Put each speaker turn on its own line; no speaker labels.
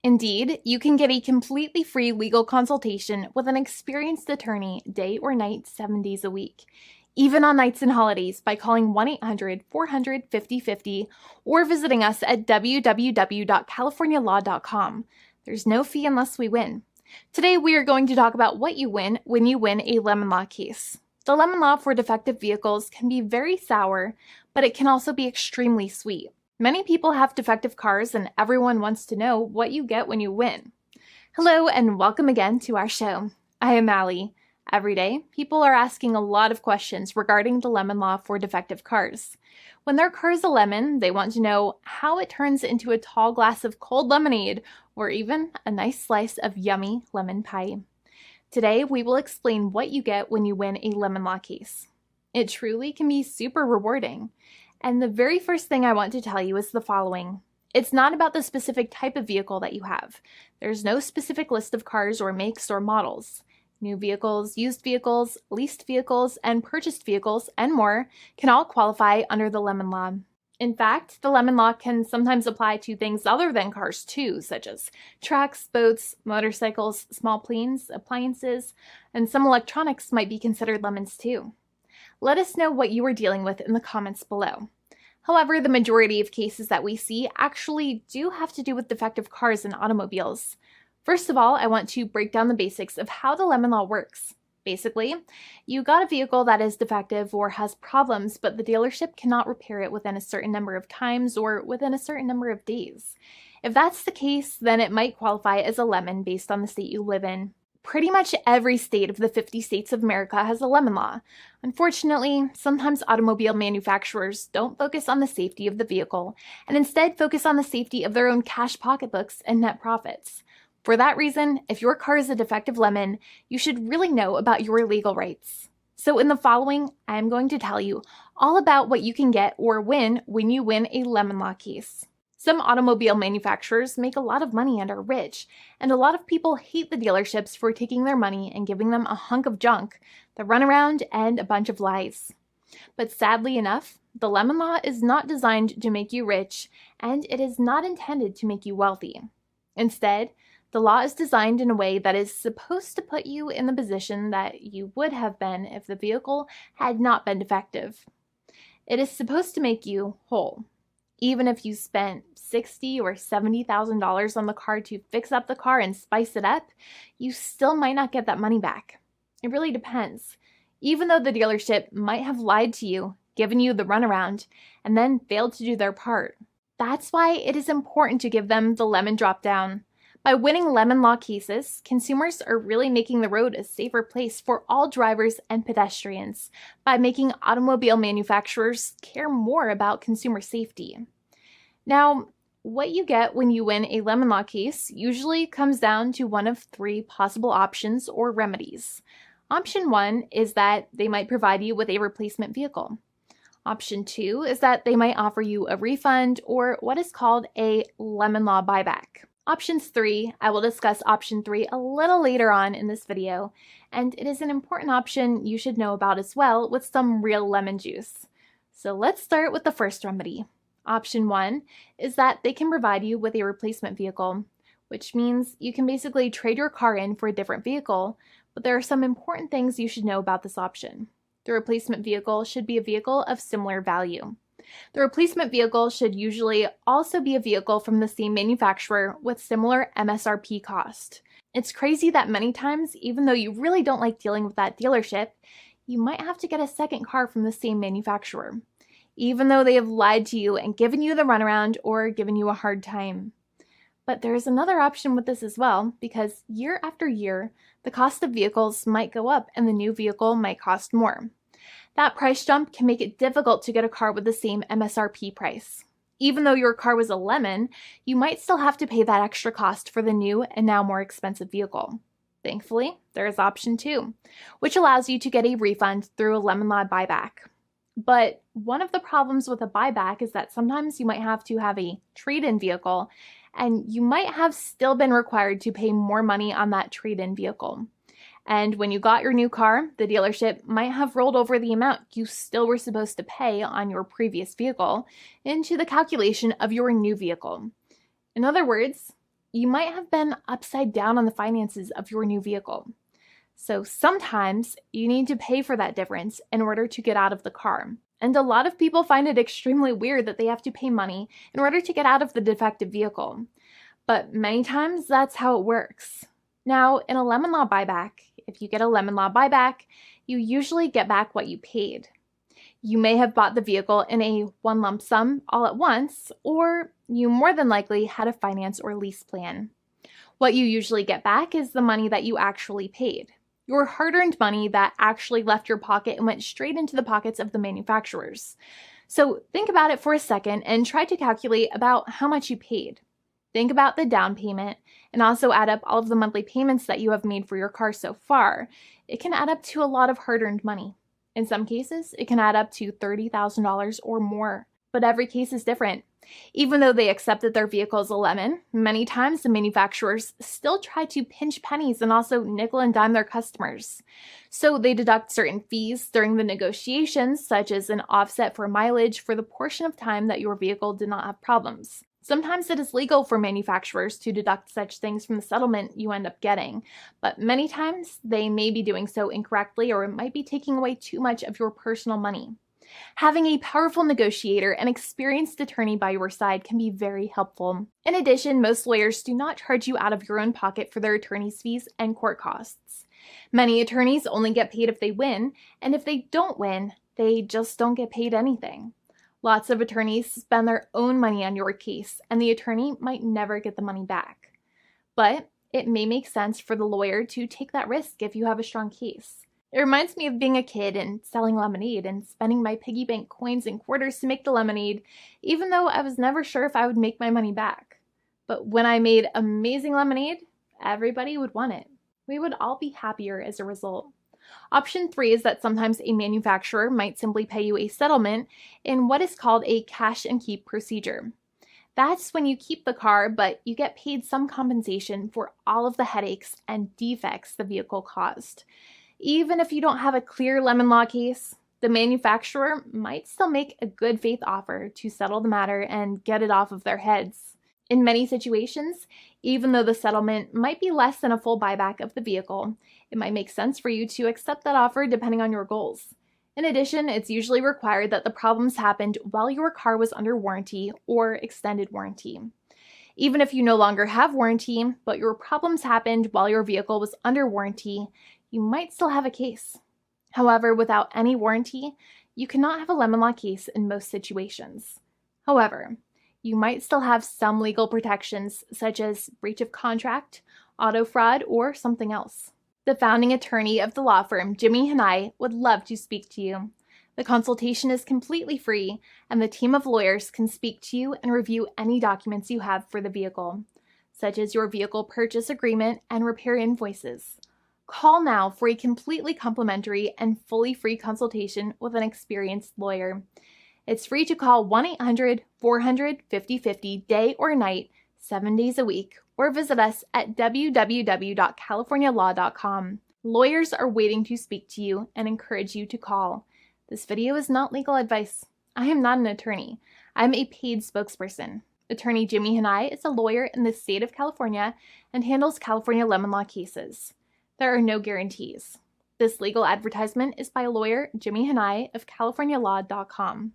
Indeed, you can get a completely free legal consultation with an experienced attorney day or night, 7 days a week, even on nights and holidays by calling 1-800-400-5050 or visiting us at www.californialaw.com. There's no fee unless we win. Today, we are going to talk about what you win when you win a lemon law case. The lemon law for defective vehicles can be very sour, but it can also be extremely sweet. Many people have defective cars, and everyone wants to know what you get when you win. Hello, and welcome again to our show. I am Allie. Every day, people are asking a lot of questions regarding the lemon law for defective cars. When their car is a lemon, they want to know how it turns into a tall glass of cold lemonade, or even a nice slice of yummy lemon pie. Today, we will explain what you get when you win a lemon law case. It truly can be super rewarding. And the very first thing I want to tell you is the following. It's not about the specific type of vehicle that you have. There's no specific list of cars or makes or models. New vehicles, used vehicles, leased vehicles, and purchased vehicles, and more can all qualify under the lemon law. In fact, the lemon law can sometimes apply to things other than cars too, such as trucks, boats, motorcycles, small planes, appliances, and some electronics might be considered lemons too. Let us know what you are dealing with in the comments below. However, the majority of cases that we see actually do have to do with defective cars and automobiles. First of all, I want to break down the basics of how the lemon law works. Basically, you got a vehicle that is defective or has problems, but the dealership cannot repair it within a certain number of times or within a certain number of days. If that's the case, then it might qualify as a lemon based on the state you live in. Pretty much every state of the 50 states of America has a lemon law. Unfortunately, sometimes automobile manufacturers don't focus on the safety of the vehicle and instead focus on the safety of their own cash pocketbooks and net profits. For that reason, if your car is a defective lemon, you should really know about your legal rights. So in the following, I'm going to tell you all about what you can get or win when you win a lemon law case. Some automobile manufacturers make a lot of money and are rich, and a lot of people hate the dealerships for taking their money and giving them a hunk of junk, the runaround, and a bunch of lies. But sadly enough, the lemon law is not designed to make you rich, and it is not intended to make you wealthy. Instead, the law is designed in a way that is supposed to put you in the position that you would have been if the vehicle had not been defective. It is supposed to make you whole. Even if you spent $60,000 or $70,000 on the car to fix up the car and spice it up, you still might not get that money back. It really depends. Even though the dealership might have lied to you, given you the runaround, and then failed to do their part. That's why it is important to give them the lemon drop down. By winning lemon law cases, consumers are really making the road a safer place for all drivers and pedestrians by making automobile manufacturers care more about consumer safety. Now, what you get when you win a lemon law case usually comes down to one of three possible options or remedies. Option 1 is that they might provide you with a replacement vehicle. Option 2 is that they might offer you a refund or what is called a lemon law buyback. Options 3, I will discuss option 3 a little later on in this video, and it is an important option you should know about as well with some real lemon juice. So let's start with the first remedy. Option 1 is that they can provide you with a replacement vehicle, which means you can basically trade your car in for a different vehicle, but there are some important things you should know about this option. The replacement vehicle should be a vehicle of similar value. The replacement vehicle should usually also be a vehicle from the same manufacturer with similar MSRP cost. It's crazy that many times, even though you really don't like dealing with that dealership, you might have to get a second car from the same manufacturer, even though they have lied to you and given you the runaround or given you a hard time. But there is another option with this as well, because year after year, the cost of vehicles might go up and the new vehicle might cost more. That price jump can make it difficult to get a car with the same MSRP price. Even though your car was a lemon, you might still have to pay that extra cost for the new and now more expensive vehicle. Thankfully, there is option 2, which allows you to get a refund through a lemon law buyback. But one of the problems with a buyback is that sometimes you might have to have a trade-in vehicle, and you might have still been required to pay more money on that trade-in vehicle. And when you got your new car, the dealership might have rolled over the amount you still were supposed to pay on your previous vehicle into the calculation of your new vehicle. In other words, you might have been upside down on the finances of your new vehicle. So sometimes you need to pay for that difference in order to get out of the car. And a lot of people find it extremely weird that they have to pay money in order to get out of the defective vehicle. But many times that's how it works. Now, in a lemon law buyback, if you get a lemon law buyback, you usually get back what you paid. You may have bought the vehicle in a one lump sum all at once, or you more than likely had a finance or lease plan. What you usually get back is the money that you actually paid. Your hard-earned money that actually left your pocket and went straight into the pockets of the manufacturers. So think about it for a second and try to calculate about how much you paid. Think about the down payment and also add up all of the monthly payments that you have made for your car so far. It can add up to a lot of hard-earned money. In some cases, it can add up to $30,000 or more, but every case is different. Even though they accept that their vehicle is a lemon, many times the manufacturers still try to pinch pennies and also nickel and dime their customers. So they deduct certain fees during the negotiations, such as an offset for mileage for the portion of time that your vehicle did not have problems. Sometimes it is legal for manufacturers to deduct such things from the settlement you end up getting, but many times they may be doing so incorrectly or it might be taking away too much of your personal money. Having a powerful negotiator and experienced attorney by your side can be very helpful. In addition, most lawyers do not charge you out of your own pocket for their attorney's fees and court costs. Many attorneys only get paid if they win, and if they don't win, they just don't get paid anything. Lots of attorneys spend their own money on your case, and the attorney might never get the money back. But it may make sense for the lawyer to take that risk if you have a strong case. It reminds me of being a kid and selling lemonade and spending my piggy bank coins and quarters to make the lemonade, even though I was never sure if I would make my money back. But when I made amazing lemonade, everybody would want it. We would all be happier as a result. Option 3 is that sometimes a manufacturer might simply pay you a settlement in what is called a cash and keep procedure. That's when you keep the car, but you get paid some compensation for all of the headaches and defects the vehicle caused. Even if you don't have a clear lemon law case, the manufacturer might still make a good faith offer to settle the matter and get it off of their heads. In many situations, even though the settlement might be less than a full buyback of the vehicle, it might make sense for you to accept that offer depending on your goals. In addition, it's usually required that the problems happened while your car was under warranty or extended warranty. Even if you no longer have warranty, but your problems happened while your vehicle was under warranty, you might still have a case. However, without any warranty, you cannot have a lemon law case in most situations. However, you might still have some legal protections such as breach of contract, auto fraud, or something else. The founding attorney of the law firm, Jimmy and I, would love to speak to you. The consultation is completely free, and the team of lawyers can speak to you and review any documents you have for the vehicle, such as your vehicle purchase agreement and repair invoices. Call now for a completely complimentary and fully free consultation with an experienced lawyer. It's free to call 1-800-400-5050 day or night, 7 days a week, or visit us at www.californialaw.com. Lawyers are waiting to speak to you and encourage you to call. This video is not legal advice. I am not an attorney. I'm a paid spokesperson. Attorney Jimmy Hanai is a lawyer in the state of California and handles California lemon law cases. There are no guarantees. This legal advertisement is by lawyer Jimmy Hanai of CaliforniaLaw.com.